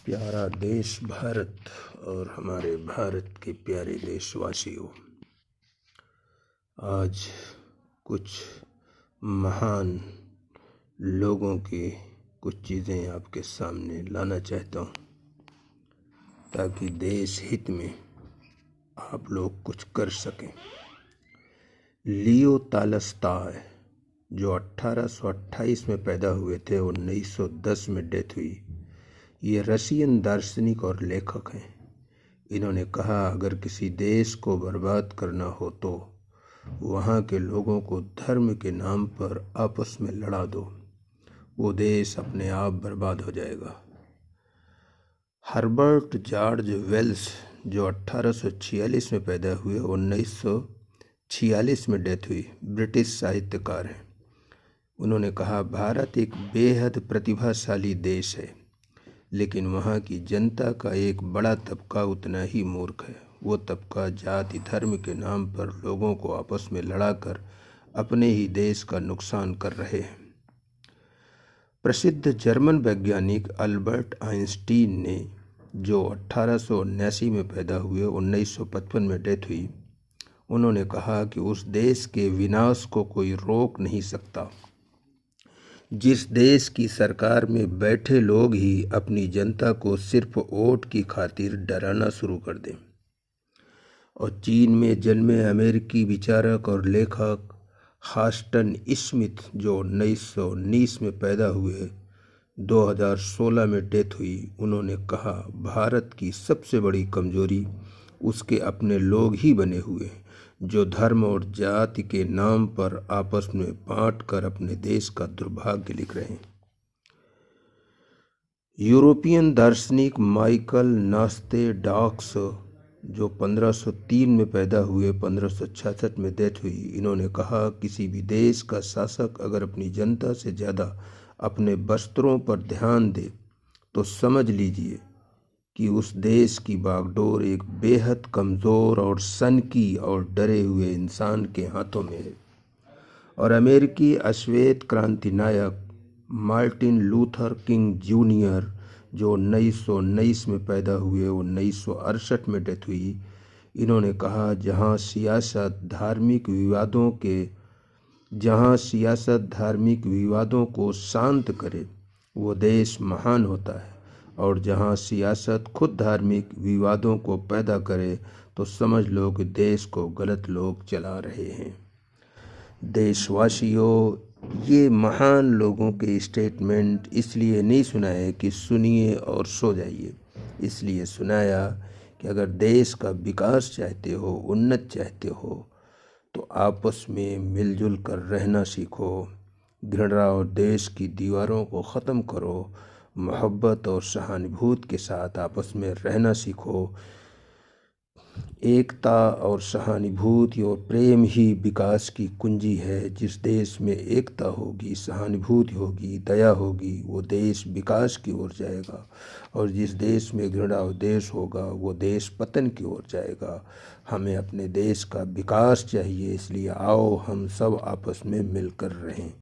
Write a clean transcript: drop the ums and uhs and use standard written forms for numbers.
प्यारा देश भारत और हमारे भारत के प्यारे देशवासियों, आज कुछ महान लोगों की कुछ चीज़ें आपके सामने लाना चाहता हूँ ताकि देश हित में आप लोग कुछ कर सकें। लियो टॉल्स्टॉय जो 1828 में पैदा हुए थे, 1910 में डेथ हुई। ये रशियन दार्शनिक और लेखक हैं। इन्होंने कहा, अगर किसी देश को बर्बाद करना हो तो वहाँ के लोगों को धर्म के नाम पर आपस में लड़ा दो, वो देश अपने आप बर्बाद हो जाएगा। हर्बर्ट जॉर्ज वेल्स जो 1846 में पैदा हुए, 1946 में डेथ हुई, ब्रिटिश साहित्यकार हैं। उन्होंने कहा, भारत एक बेहद प्रतिभाशाली देश है, लेकिन वहाँ की जनता का एक बड़ा तबका उतना ही मूर्ख है। वो तबका जाति धर्म के नाम पर लोगों को आपस में लड़ाकर अपने ही देश का नुकसान कर रहे हैं। प्रसिद्ध जर्मन वैज्ञानिक अल्बर्ट आइंस्टीन ने जो 1879 में पैदा हुए, 1955 में डेथ हुई, उन्होंने कहा कि उस देश के विनाश को कोई रोक नहीं सकता जिस देश की सरकार में बैठे लोग ही अपनी जनता को सिर्फ वोट की खातिर डराना शुरू कर दें। और चीन में जन्मे अमेरिकी विचारक और लेखक हास्टन स्मिथ जो 1919 में पैदा हुए, 2016 में डेथ हुई, उन्होंने कहा, भारत की सबसे बड़ी कमजोरी उसके अपने लोग ही बने हुए हैं जो धर्म और जाति के नाम पर आपस में बांटकर अपने देश का दुर्भाग्य लिख रहे हैं। यूरोपियन दार्शनिक माइकल नास्तेडॉक्स जो 1503 में पैदा हुए, 1566 में डेथ हुई, इन्होंने कहा, किसी भी देश का शासक अगर अपनी जनता से ज़्यादा अपने वस्त्रों पर ध्यान दे तो समझ लीजिए कि उस देश की बागडोर एक बेहद कमज़ोर और सनकी और डरे हुए इंसान के हाथों में है। और अमेरिकी अश्वेत क्रांति नायक मार्टिन लूथर किंग जूनियर जो 1919 में पैदा हुए, 1968 में डेथ हुई, इन्होंने कहा, जहां सियासत धार्मिक विवादों को शांत करे वो देश महान होता है, और जहां सियासत खुद धार्मिक विवादों को पैदा करे तो समझ लो कि देश को गलत लोग चला रहे हैं। देशवासियों, ये महान लोगों के स्टेटमेंट इसलिए नहीं सुनाए कि सुनिए और सो जाइए, इसलिए सुनाया कि अगर देश का विकास चाहते हो, उन्नत चाहते हो, तो आपस में मिलजुल कर रहना सीखो। घृणा और देश की दीवारों को ख़त्म करो। मोहब्बत और सहानुभूति के साथ आपस में रहना सीखो। एकता और सहानुभूति और प्रेम ही विकास की कुंजी है। जिस देश में एकता होगी, सहानुभूति होगी, दया होगी, वो देश विकास की ओर जाएगा, और जिस देश में घृणा और द्वेष होगा वो देश पतन की ओर जाएगा। हमें अपने देश का विकास चाहिए, इसलिए आओ हम सब आपस में मिलकर रहें।